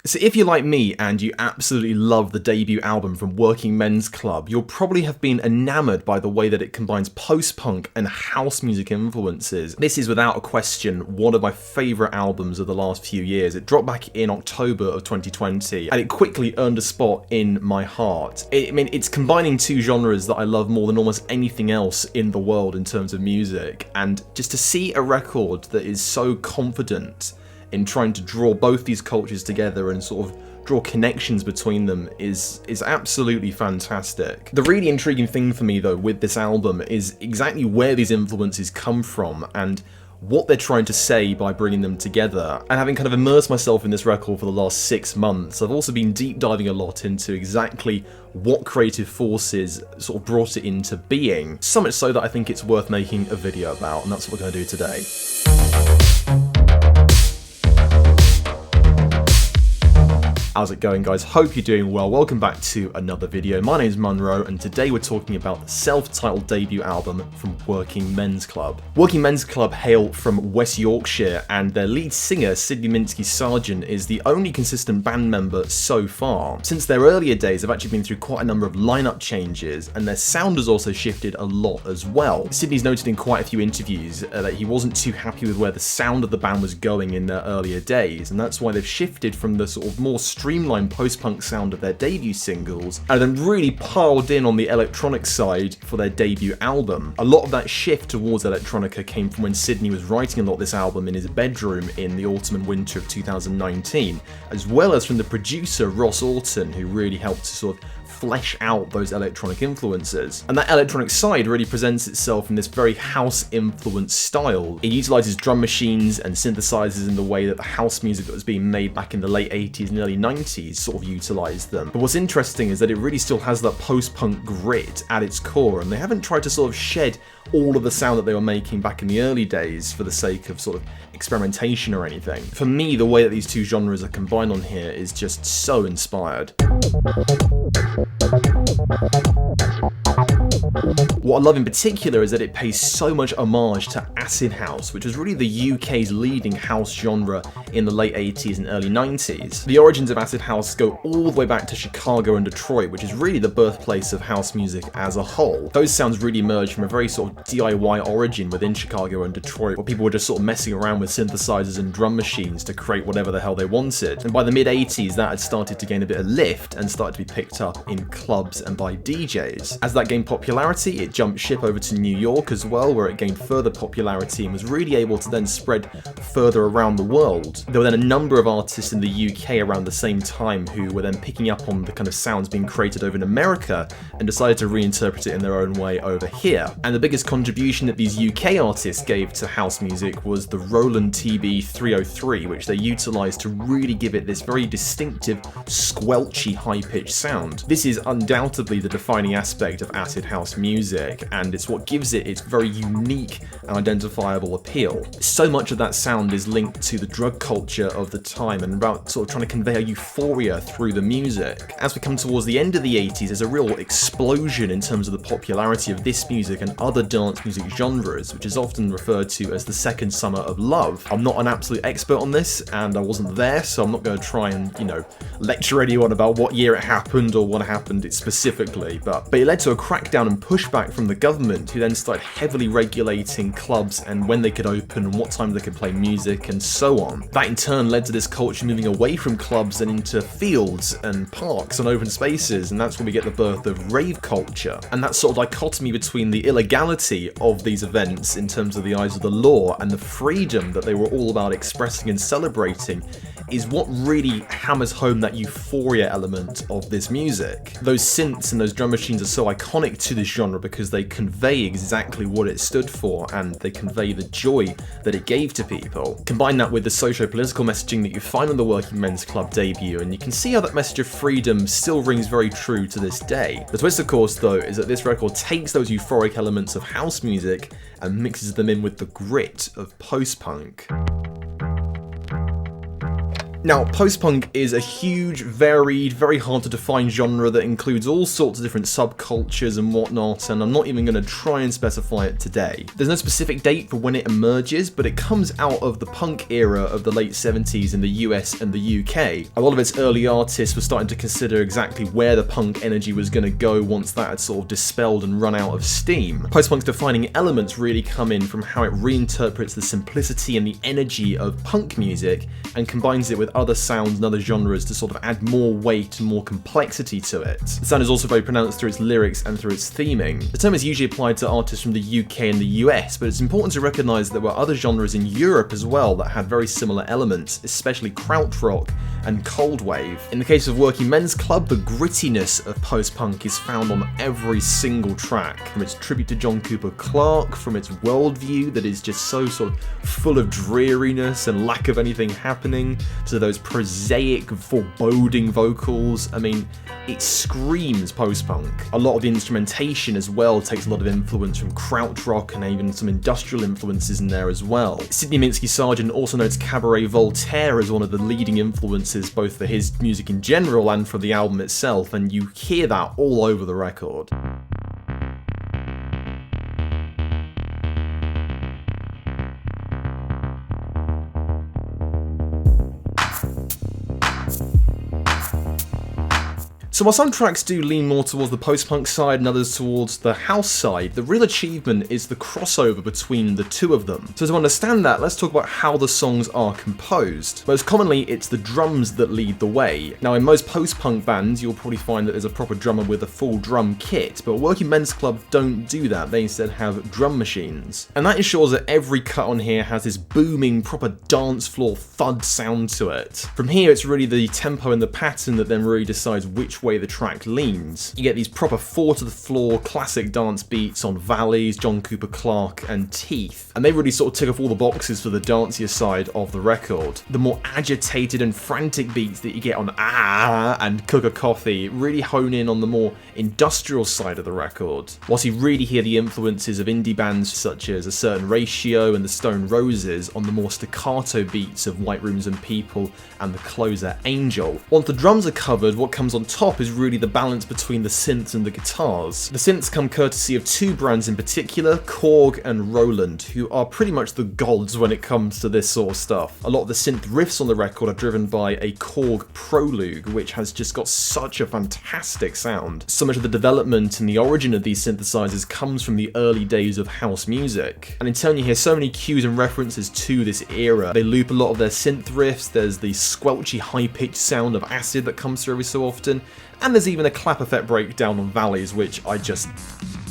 So if you're like me and you absolutely love the debut album from Working Men's Club, you'll probably have been enamoured by the way that it combines post-punk and house music influences. This is without a question one of my favourite albums of the last few years. It dropped back in October of 2020 and it quickly earned a spot in my heart. It's combining two genres that I love more than almost anything else in the world in terms of music, and just to see a record that is so confident in trying to draw both these cultures together and sort of draw connections between them is absolutely fantastic. The really intriguing thing for me though with this album is exactly where these influences come from and what they're trying to say by bringing them together. And having kind of immersed myself in this record for the last 6 months, I've also been deep diving a lot into exactly what creative forces sort of brought it into being. So much so that I think it's worth making a video about, and that's what we're going to do today. How's it going, guys? Hope you're doing well. Welcome back to another video. My name is Munro, and today we're talking about the self-titled debut album from Working Men's Club. Working Men's Club hail from West Yorkshire, and their lead singer, Sydney Minsky-sargeant, is the only consistent band member so far. Since their earlier days, they've actually been through quite a number of lineup changes, and their sound has also shifted a lot as well. Sydney's noted in quite a few interviews that he wasn't too happy with where the sound of the band was going in their earlier days, and that's why they've shifted from the sort of more streamlined post-punk sound of their debut singles, and then really piled in on the electronic side for their debut album. A lot of that shift towards electronica came from when Sydney was writing a lot of this album in his bedroom in the autumn and winter of 2019, as well as from the producer Ross Orton, who really helped to sort of flesh out those electronic influences. And that electronic side really presents itself in this very house-influenced style. It utilises drum machines and synthesizers in the way that the house music that was being made back in the late 80s and early 90s sort of utilised them. But what's interesting is that it really still has that post-punk grit at its core, and they haven't tried to sort of shed all of the sound that they were making back in the early days for the sake of sort of experimentation or anything. For me, the way that these two genres are combined on here is just so inspired. What I love in particular is that it pays so much homage to acid house, which was really the UK's leading house genre in the late 80s and early 90s. The origins of acid house go all the way back to Chicago and Detroit, which is really the birthplace of house music as a whole. Those sounds really emerged from a very sort of DIY origin within Chicago and Detroit, where people were just sort of messing around with synthesizers and drum machines to create whatever the hell they wanted. And by the mid-80s, that had started to gain a bit of lift and started to be picked up in clubs and by DJs. As that gained popularity, it jumped ship over to New York as well, where it gained further popularity and was really able to then spread further around the world. There were then a number of artists in the UK around the same time who were then picking up on the kind of sounds being created over in America and decided to reinterpret it in their own way over here. And the biggest contribution that these UK artists gave to house music was the Roland TB-303, which they utilised to really give it this very distinctive, squelchy, high-pitched sound. This is undoubtedly the defining aspect of acid house music, and it's what gives it its very unique and identifiable appeal. So much of that sound is linked to the drug culture of the time and about sort of trying to convey a euphoria through the music. As we come towards the end of the 80s, there's a real explosion in terms of the popularity of this music and other dance music genres, which is often referred to as the second summer of love. I'm not an absolute expert on this, and I wasn't there, so I'm not going to try and, lecture anyone about what year it happened or what happened specifically, but it led to a crackdown and pushback from the government, who then started heavily regulating clubs and when they could open and what time they could play music and so on. That in turn led to this culture moving away from clubs and into fields and parks and open spaces, and that's where we get the birth of rave culture. And that sort of dichotomy between the illegality of these events in terms of the eyes of the law and the freedom that they were all about expressing and celebrating is what really hammers home that euphoria element of this music. Those synths and those drum machines are so iconic to this genre because they convey exactly what it stood for and they convey the joy that it gave to people. Combine that with the socio-political messaging that you find on the Working Men's Club debut, and you can see how that message of freedom still rings very true to this day. The twist, of course, though, is that this record takes those euphoric elements of house music and mixes them in with the grit of post-punk. Now, post-punk is a huge, varied, very hard to define genre that includes all sorts of different subcultures and whatnot, and I'm not even going to try and specify it today. There's no specific date for when it emerges, but it comes out of the punk era of the late 70s in the US and the UK. A lot of its early artists were starting to consider exactly where the punk energy was going to go once that had sort of dispelled and run out of steam. Post-punk's defining elements really come in from how it reinterprets the simplicity and the energy of punk music and combines it with other sounds and other genres to sort of add more weight and more complexity to it. The sound is also very pronounced through its lyrics and through its theming. The term is usually applied to artists from the UK and the US, but it's important to recognise that there were other genres in Europe as well that had very similar elements, especially krautrock and cold wave. In the case of Working Men's Club, the grittiness of post-punk is found on every single track, from its tribute to John Cooper Clarke, from its worldview that is just so sort of full of dreariness and lack of anything happening, to those prosaic, foreboding vocals. I mean, it screams post-punk. A lot of the instrumentation as well takes a lot of influence from krautrock and even some industrial influences in there as well. Sidney Minsky-Sargeant also notes Cabaret Voltaire as one of the leading influences both for his music in general and for the album itself, and you hear that all over the record. So while some tracks do lean more towards the post-punk side and others towards the house side, the real achievement is the crossover between the two of them. So to understand that, let's talk about how the songs are composed. Most commonly, it's the drums that lead the way. Now in most post-punk bands, you'll probably find that there's a proper drummer with a full drum kit, but Working Men's Club don't do that. They instead have drum machines. And that ensures that every cut on here has this booming, proper dance floor thud sound to it. From here, it's really the tempo and the pattern that then really decides which way the track leans. You get these proper four to the floor classic dance beats on Valleys, John Cooper Clarke and Teeth, and they really sort of tick off all the boxes for the dancier side of the record. The more agitated and frantic beats that you get on Ah and Cook a Coffee really hone in on the more industrial side of the record, whilst you really hear the influences of indie bands such as A Certain Ratio and the Stone Roses on the more staccato beats of White Rooms and People and the closer Angel. Once the drums are covered, what comes on top is really the balance between the synths and the guitars. The synths come courtesy of two brands in particular, Korg and Roland, who are pretty much the gods when it comes to this sort of stuff. A lot of the synth riffs on the record are driven by a Korg Prologue, which has just got such a fantastic sound. So much of the development and the origin of these synthesizers comes from the early days of house music. And in turn you hear so many cues and references to this era. They loop a lot of their synth riffs, there's the squelchy high-pitched sound of acid that comes through every so often, and there's even a clap effect breakdown on Valleys, which I just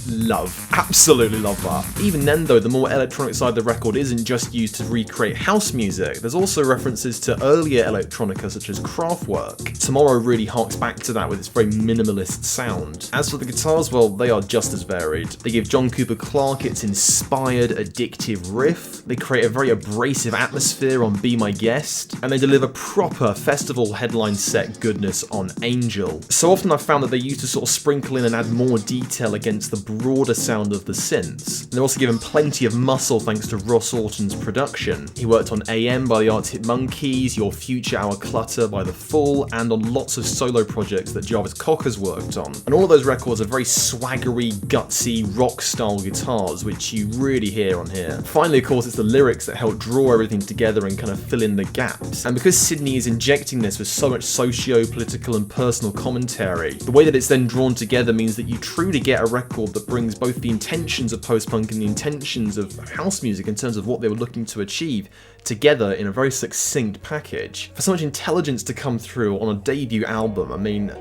love. Absolutely love that. Even then though, the more electronic side of the record isn't just used to recreate house music, there's also references to earlier electronica such as Kraftwerk. Tomorrow really harks back to that with its very minimalist sound. As for the guitars, well, they are just as varied. They give John Cooper Clarke its inspired, addictive riff, they create a very abrasive atmosphere on Be My Guest, and they deliver proper festival headline set goodness on Angel. So often I've found that they used to sort of sprinkle in and add more detail against the broader sound of the synths. They're also given plenty of muscle thanks to Ross Orton's production. He worked on AM by the Arctic Monkeys, Your Future Our Clutter by The Fall, and on lots of solo projects that Jarvis has worked on. And all of those records are very swaggery, gutsy, rock-style guitars, which you really hear on here. Finally, of course, it's the lyrics that help draw everything together and kind of fill in the gaps. And because Sidney is injecting this with so much socio-political and personal commentary, the way that it's then drawn together means that you truly get a record that brings both the intentions of post-punk and the intentions of house music in terms of what they were looking to achieve together in a very succinct package. For so much intelligence to come through on a debut album, I mean,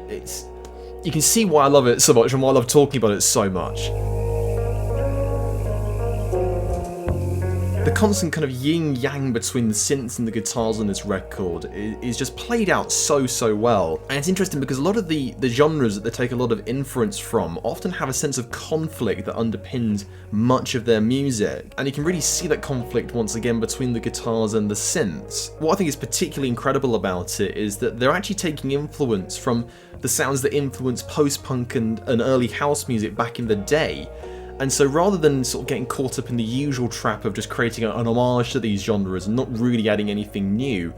you can see why I love it so much and why I love talking about it so much. The constant kind of yin-yang between the synths and the guitars on this record is just played out so well. And it's interesting because a lot of the genres that they take a lot of inference from often have a sense of conflict that underpins much of their music. And you can really see that conflict once again between the guitars and the synths. What I think is particularly incredible about it is that they're actually taking influence from the sounds that influenced post-punk and early house music back in the day. And so rather than sort of getting caught up in the usual trap of just creating an homage to these genres and not really adding anything new,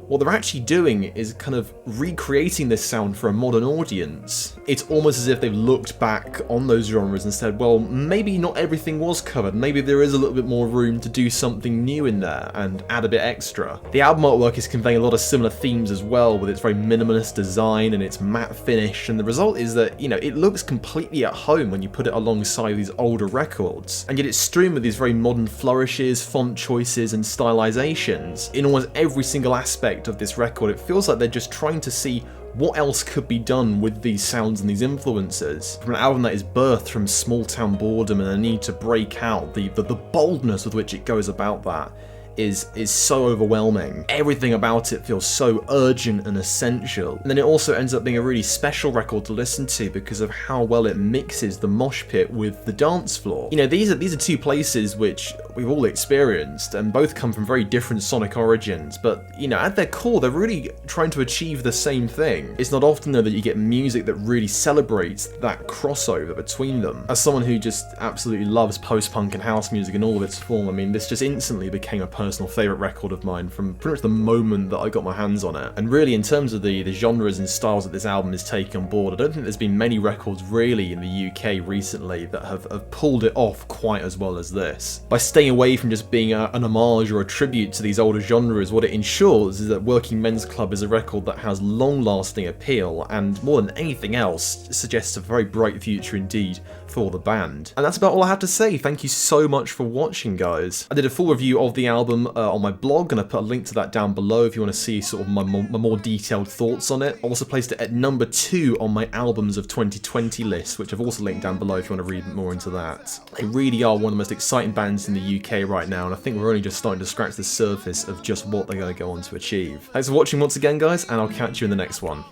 what they're actually doing is kind of recreating this sound for a modern audience. It's almost as if they've looked back on those genres and said, well, maybe not everything was covered, maybe there is a little bit more room to do something new in there and add a bit extra. The album artwork is conveying a lot of similar themes as well, with its very minimalist design and its matte finish, and the result is that, you know, it looks completely at home when you put it alongside these older records, and yet it's strewn with these very modern flourishes, font choices, and stylizations. In almost every single aspect of this record, it feels like they're just trying to see what else could be done with these sounds and these influences. From an album that is birthed from small town boredom and a need to break out, the boldness with which it goes about that is so overwhelming. Everything about it feels so urgent and essential. And then it also ends up being a really special record to listen to because of how well it mixes the mosh pit with the dance floor. You know, these are two places which we've all experienced, and both come from very different sonic origins, but, you know, at their core, they're really trying to achieve the same thing. It's not often, though, that you get music that really celebrates that crossover between them. As someone who just absolutely loves post-punk and house music in all of its form, I mean, this just instantly became a personal favourite record of mine from pretty much the moment that I got my hands on it. And really, in terms of the genres and styles that this album is taking on board, I don't think there's been many records really in the UK recently that have pulled it off quite as well as this. By staying away from just being an homage or a tribute to these older genres, what it ensures is that Working Men's Club is a record that has long-lasting appeal, and more than anything else, suggests a very bright future indeed for the band. And that's about all I have to say. Thank you so much for watching, guys. I did a full review of the album on my blog, and I put a link to that down below if you want to see sort of my more detailed thoughts on it. I also placed it at number 2 on my albums of 2020 list, which I've also linked down below if you want to read more into that. They really are one of the most exciting bands in the UK right now, and I think we're only just starting to scratch the surface of just what they're going to go on to achieve. Thanks for watching once again, guys, and I'll catch you in the next one.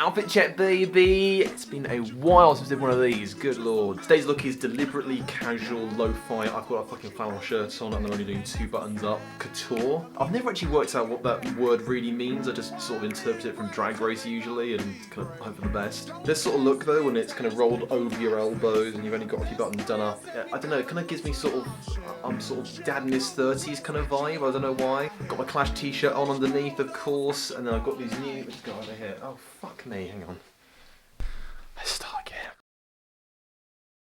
Outfit check, baby! It's been a while since I did one of these, good lord. Today's look is deliberately casual, lo-fi. I've got a fucking flannel shirt on and I'm only doing 2 buttons up. Couture. I've never actually worked out what that word really means. I just sort of interpret it from Drag Race usually and kind of hope for the best. This sort of look though, when it's kind of rolled over your elbows and you've only got a few buttons done up, I don't know, it kind of gives me sort of dad in his 30s kind of vibe, I don't know why. I've got my Clash t-shirt on underneath, of course, and then I've got these new, let's go over here, oh fuck me, hang on.